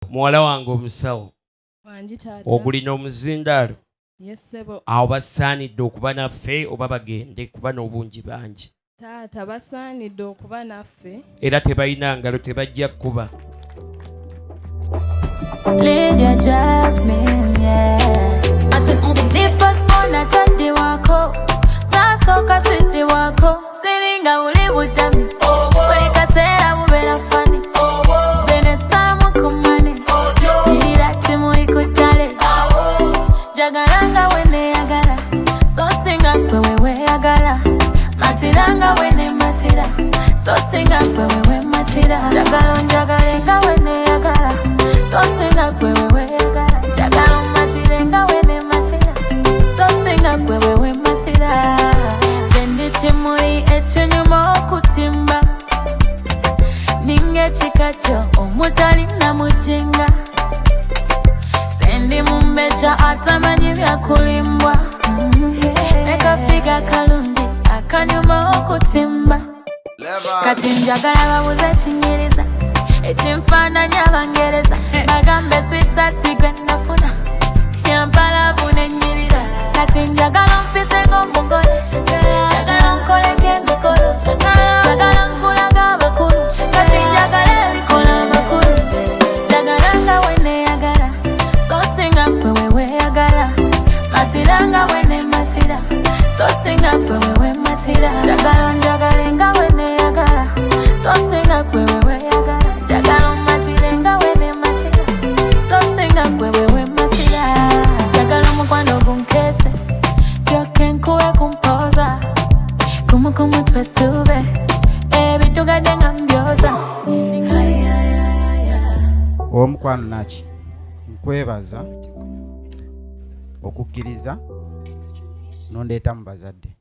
muwala wange omusawo ogulina omuzindaalo awo basaanidde okuba naffe oba bagende kuba n'obungi bangi taata basaanidde okuba naffe era tebalina ngalo tebajja kuba Lydia Jasmine, yeah. I think the first born I tell the wako. Sasoka sidi wako. Siringa uli bujami. Weka sera ubera fani. Zene samu kumane. Nira chimuri kutale. Jagaranga wene agara. So singa kwewe agara. Matiranga wene matira. So singa kwewe matira. Jagarenga wene agara. So singa kwewe agara. Jagaro matirenga wene matira. So singa kwewe matira. Zendi chimuri echunyuma okutimba. Ninge chikacho omutali na mujinga. Zendi mumbecha atamanyi byakulimbwa. Neka figa kalungi akanyuma okutimba. Kati njagala babuze kinyiriza. Ekimfaananya Abangereza bagambe sweetheart gwe nafuna yampala bunenyirira kati njagala mpise ng'omugole njagala nkoleko emikolo njagala nkulaga abakulu kati njagala ebikola amakulu njagala nga weneyagala so singa kwe weweyagala matira nga wene matira so singa kwe wewe matira njagala nga weneyagala so singa kwe weweyagala Jagalo matirenga wene matira So singa kwewe matira Jagalo mukwano gunkese Kyoke nkuwe kumpoza Kumu twesube Ebitugadde nga mbyoza Omukwano naki nkwebaza okukkiriza nondeeta mu bazadde